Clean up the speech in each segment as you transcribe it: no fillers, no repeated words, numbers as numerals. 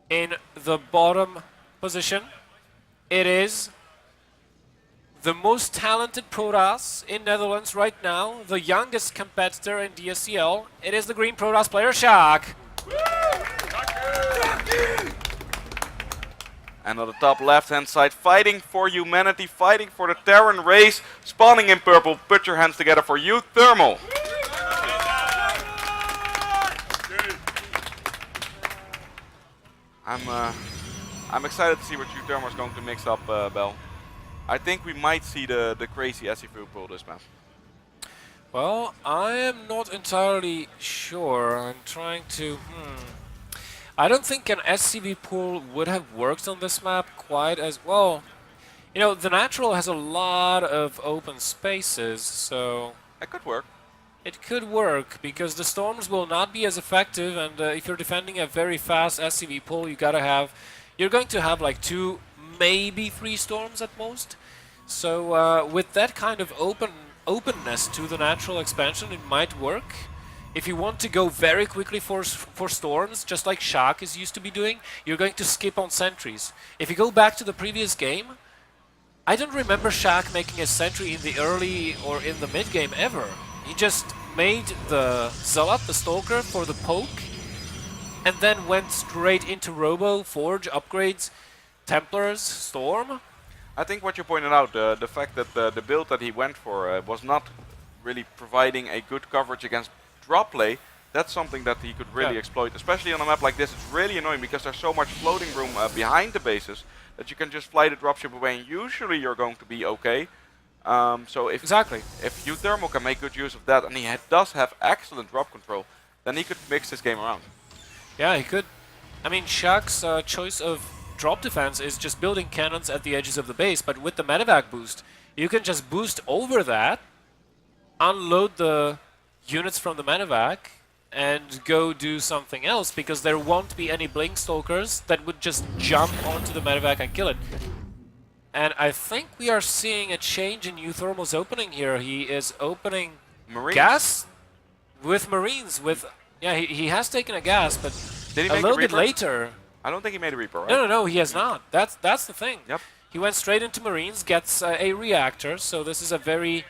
in the bottom position. It is the most talented Protoss in Netherlands right now, the youngest competitor in DSCL. It is the green Protoss player, Sjaak. And on the top left-hand side, fighting for humanity, fighting for the Terran race, spawning in purple. Put your hands together for uThermal. I'm excited to see what uThermal is going to mix up, Bell. I think we might see the crazy SCV pull this map. Well, I am not entirely sure. I'm trying to... I don't think an SCV pool would have worked on this map quite as well. You know, the natural has a lot of open spaces, so... It could work. It could work, because the storms will not be as effective, and if you're defending a very fast SCV pool, you're going to have like 2, maybe 3 storms at most. So with that kind of openness to the natural expansion, it might work. If you want to go very quickly for storms, just like Sjaak is used to be doing, you're going to skip on sentries. If you go back to the previous game, I don't remember Sjaak making a sentry in the early or in the mid game ever. He just made the Zealot, the Stalker, for the poke, and then went straight into Robo, Forge, upgrades, Templars, Storm. I think what you pointed out, the fact that the build that he went for was not really providing a good coverage against drop play, that's something that he could really exploit, especially on a map like this. It's really annoying because there's so much floating room behind the bases that you can just fly the dropship away and usually you're going to be okay. So if uThermal can make good use of that, and he does have excellent drop control, then he could mix this game around. Yeah, he could. I mean, Sjaak's choice of drop defense is just building cannons at the edges of the base, but with the medevac boost, you can just boost over that, unload the units from the medevac, and go do something else, because there won't be any blink stalkers that would just jump onto the medevac and kill it. And I think we are seeing a change in uThermal's opening here. He is opening Marines. gas with Marines. He has taken a gas, but Did he a make little a bit Reaper? later. I don't think he made a Reaper, right? No, he has not. That's the thing. Yep. He went straight into Marines, gets a reactor, so this is a very...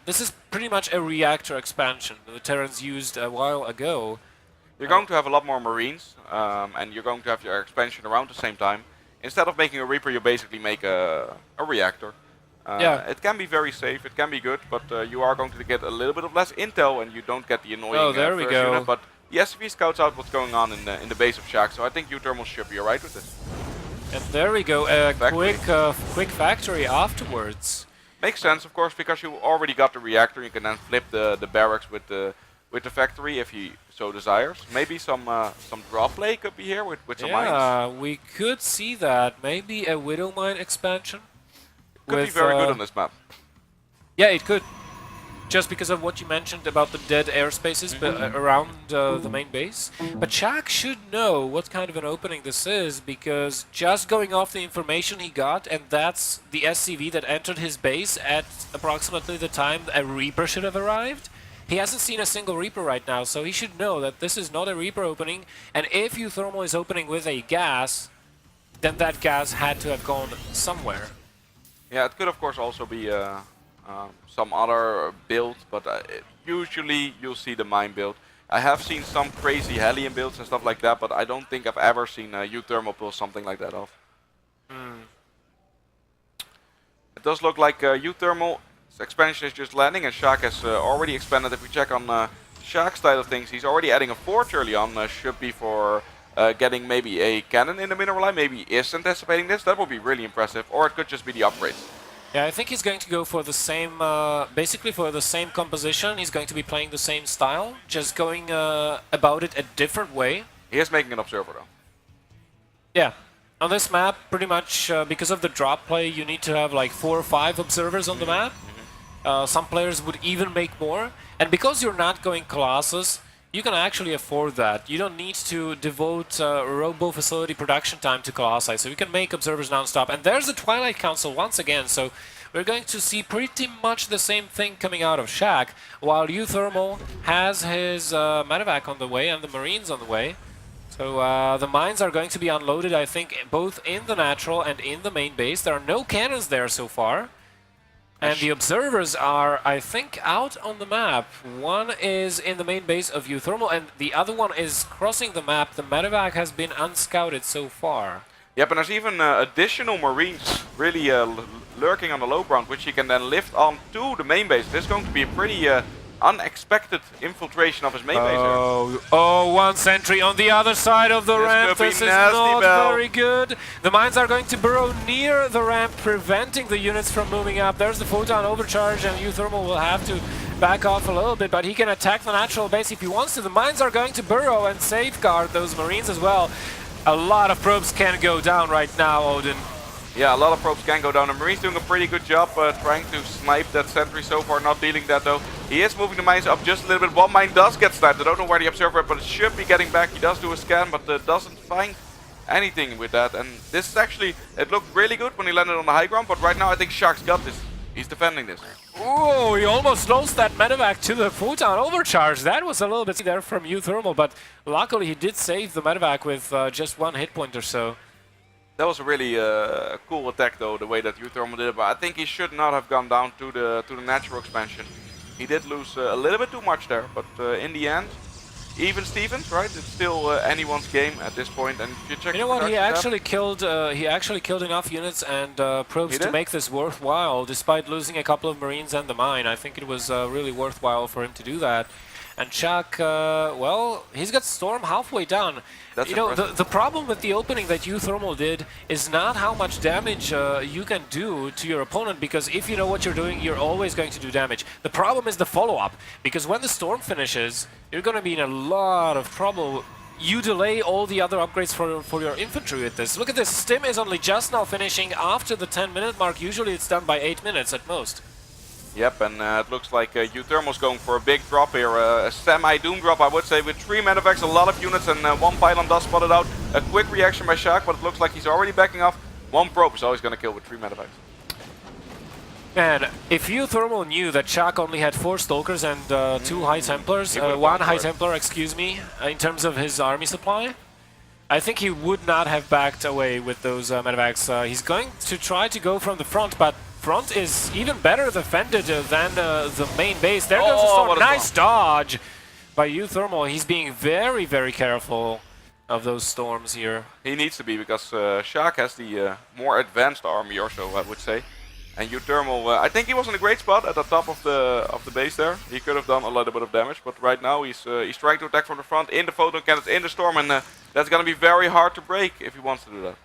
this is pretty much a reactor expansion the Terrans used a while ago. You're going to have a lot more Marines, and you're going to have your expansion around the same time. Instead of making a Reaper, you basically make a reactor. It can be very safe, it can be good, but you are going to get a little bit of less intel and you don't get the annoying there we first go. unit. But the SCV scouts out what's going on in the base of Sjaak, so I think uThermal should be alright with this. And there we go, a quick factory afterwards. Makes sense, of course, because you already got the reactor. You can then flip the barracks with the factory if he so desires. Maybe some drop play could be here with some mines. Yeah, we could see that. Maybe a Widow Mine expansion. Could be very good on this map. Yeah, it could. Just because of what you mentioned about the dead airspaces around the main base. But Sjaak should know what kind of an opening this is, because just going off the information he got, and that's the SCV that entered his base at approximately the time a Reaper should have arrived. He hasn't seen a single Reaper right now, so he should know that this is not a Reaper opening, and if uThermal is opening with a gas, then that gas had to have gone somewhere. Yeah, it could of course also be some other build, but usually you'll see the mine build. I have seen some crazy Hellion builds and stuff like that, but I don't think I've ever seen uThermal pull something like that off. It does look like uThermal expansion is just landing, and Sjaak has already expanded. If we check on Sjaak's side of things, he's already adding a forge early on. Should be for getting maybe a cannon in the mineral line. Maybe he is anticipating this. That would be really impressive. Or it could just be the upgrades. Yeah, I think he's going to go for the same, basically for the same composition. He's going to be playing the same style, just going about it a different way. He is making an observer though. Yeah. On this map, pretty much because of the drop play, you need to have like 4 or 5 observers on the map. Some players would even make more. And because you're not going Colossus, you can actually afford that. You don't need to devote Robo facility production time to Colossi, so you can make observers non-stop. And there's the Twilight Council once again, so we're going to see pretty much the same thing coming out of Sjaak, while uThermal has his medevac on the way and the Marines on the way. So the mines are going to be unloaded, I think, both in the natural and in the main base. There are no cannons there so far. And the observers are, I think, out on the map. One is in the main base of uThermal, and the other one is crossing the map. The medevac has been unscouted so far. Yep, and there's even additional marines really lurking on the low ground, which you can then lift on to the main base. This is going to be a pretty unexpected infiltration of his main base here. Oh, one sentry on the other side of the ramp. This is not very good. The mines are going to burrow near the ramp, preventing the units from moving up. There's the photon overcharge, and uThermal will have to back off a little bit, but he can attack the natural base if he wants to. The mines are going to burrow and safeguard those marines as well. A lot of probes can go down right now, Odin. Yeah, a lot of probes can go down. The Marine's doing a pretty good job trying to snipe that sentry so far, not dealing that though. He is moving the mines up just a little bit. One mine does get sniped. I don't know where the observer is, but it should be getting back. He does do a scan, but doesn't find anything with that. And this is actually, it looked really good when he landed on the high ground, but right now I think Sjaak's got this. He's defending this. Oh, he almost lost that medevac to the photon overcharge. That was a little bit there from uThermal, but luckily he did save the medevac with just one hit point or so. That was a really cool attack though, the way that uThermal did it, but I think he should not have gone down to the natural expansion. He did lose a little bit too much there, but in the end, even Stevens, right? It's still anyone's game at this point. And if you check, you know what? He actually killed enough units and probes to make this worthwhile, despite losing a couple of Marines and the mine. I think it was really worthwhile for him to do that. And Sjaak, well, he's got Storm halfway down. That's you know, impressive. the problem with the opening that uThermal did is not how much damage you can do to your opponent, because if you know what you're doing, you're always going to do damage. The problem is the follow-up, because when the Storm finishes, you're going to be in a lot of trouble. You delay all the other upgrades for your infantry with this. Look at this, Stim is only just now finishing after the 10-minute mark. Usually it's done by 8 minutes at most. Yep, and it looks like uThermal's going for a big drop here, a semi-doom drop I would say, with 3 medevacs, a lot of units, and one pylon does spot it out. A quick reaction by Sjaak, but it looks like he's already backing off. One probe is always going to kill with 3 medevacs. And if uThermal knew that Sjaak only had 4 Stalkers and 2 High Templars, 1 High Templar, excuse me, in terms of his army supply, I think he would not have backed away with those medevacs. He's going to try to go from the front, but front is even better defended than the main base. There goes the Storm. Nice dodge by uThermal. He's being very, very careful of those storms here. He needs to be, because Sjaak has the more advanced army or so, I would say. And uThermal, I think he was in a great spot at the top of the base there. He could have done a little bit of damage, but right now he's trying to attack from the front, in the photon cannons, in the storm, and that's going to be very hard to break if he wants to do that.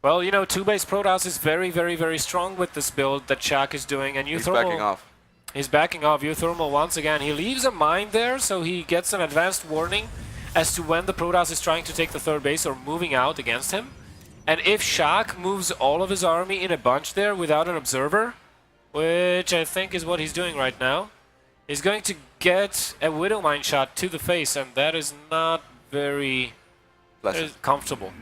Well, you know, 2-base Protoss is very, very, very strong with this build that Sjaak is doing, and uThermal... He's backing off. He's backing off. uThermal once again. He leaves a mine there, so he gets an advanced warning as to when the Protoss is trying to take the 3rd base or moving out against him. And if Sjaak moves all of his army in a bunch there without an observer, which I think is what he's doing right now, he's going to get a Widow Mine shot to the face, and that is not very comfortable.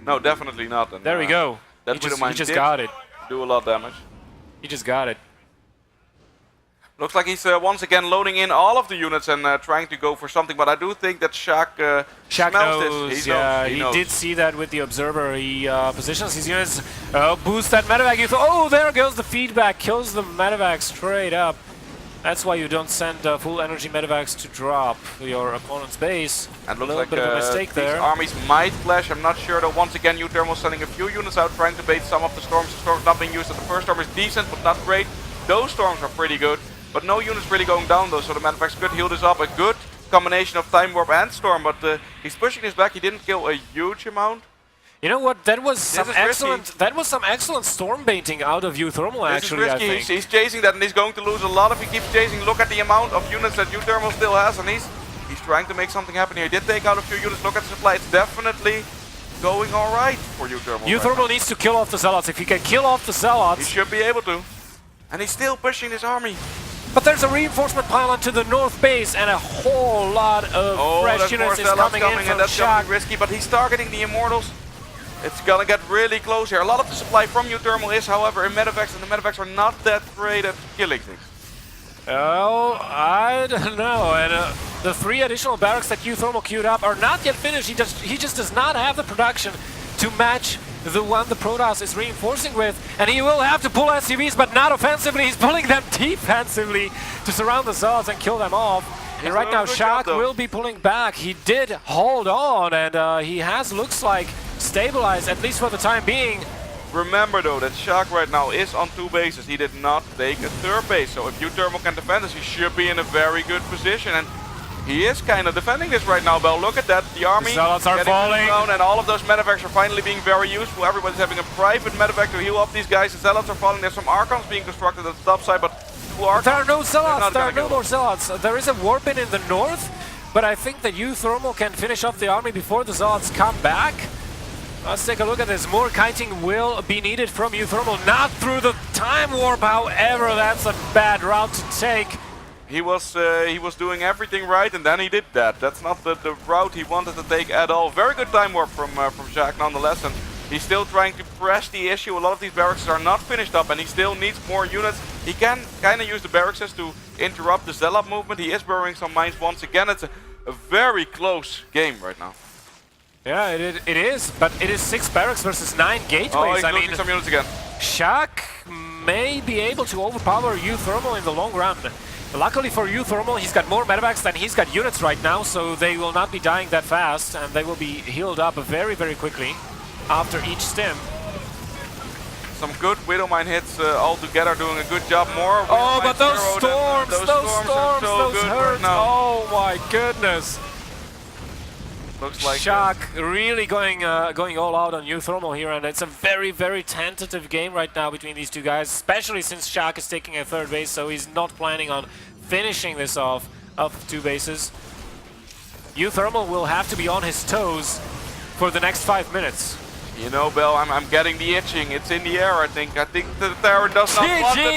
No, definitely not. And, there we go. That he just got it. Do a lot of damage. He just got it. Looks like he's once again loading in all of the units and trying to go for something, but I do think that Sjaak smells knows, this. He did see that with the observer. He positions his units, boosts that medevac. Oh, there goes the feedback, kills the medevac straight up. That's why you don't send full energy medevacs to drop your opponent's base. And looks a little like bit of a mistake there. These armies might clash, I'm not sure though. Once again, uThermal sending a few units out, trying to bait some of the storms. The storms not being used, and the first storm is decent, but not great. Those storms are pretty good, but no units really going down though, so the medevacs could heal this up. A good combination of Time Warp and Storm, but he's pushing this back. He didn't kill a huge amount. You know what? That was some excellent storm baiting out of uThermal. Actually, I think he's chasing that, and he's going to lose a lot if he keeps chasing. Look at the amount of units that uThermal still has, and he's trying to make something happen here. He did take out a few units. Look at the supply. It's definitely going all right for uThermal. uThermal needs to kill off the Zealots. If he can kill off the Zealots, he should be able to. And he's still pushing this army. But there's a reinforcement pylon to the north base, and a whole lot of fresh units is coming in from that's Sjaak. gonna be risky, but he's targeting the Immortals. It's gonna get really close here. A lot of the supply from uThermal is, however, in medevacs, and the medevacs are not that great at killing things. Oh, I don't know. And The 3 additional barracks that uThermal queued up are not yet finished. He just does not have the production to match the one the Protoss is reinforcing with, and he will have to pull SUVs, but not offensively. He's pulling them defensively to surround the Zealots and kill them off. And right now, Sjaak will be pulling back. He did hold on, and he has, looks like, stabilized, at least for the time being. Remember though that Sjaak right now is on 2 bases. He did not take a 3rd base, so if uThermal can defend this, he should be in a very good position. And he is kind of defending this right now, Bell. Look at that. The army Zealots are falling. Down, and all of those medevacs are finally being very useful. Everybody's having a private medevac to heal up these guys. The Zealots are falling. There's some Archons being constructed at the top side, but there are no Zealots. There are no more Zealots. There is a warp-in the north, but I think that uThermal can finish off the army before the Zealots come back. Let's take a look at this. More kiting will be needed from uThermal, not through the time warp. However, that's a bad route to take. He was doing everything right, and then he did that. That's not the route he wanted to take at all. Very good time warp from Sjaak nonetheless, and he's still trying to press the issue. A lot of these barracks are not finished up, and he still needs more units. He can kind of use the barracks to interrupt the Zealot movement. He is burrowing some mines once again. It's a very close game right now. Yeah, it is, but it is 6 barracks versus 9 gateways. Oh, he's I losing mean, some units again. Sjaak may be able to overpower uThermal in the long run. Luckily for uThermal, he's got more medevacs than he's got units right now, so they will not be dying that fast, and they will be healed up very, very quickly after each stim. Some good Widowmine hits all together, doing a good job. More. Oh, but those storms, those hurt. Right now. Oh my goodness. Looks like Sjaak really going all out on uThermal here, and it's a very, very tentative game right now between these two guys, especially since Sjaak is taking a 3rd base, so he's not planning on finishing this off of 2 bases. uThermal will have to be on his toes for the next 5 minutes. You know, Bell, I'm getting the itching. It's in the air, I think. I think the Terran does not want the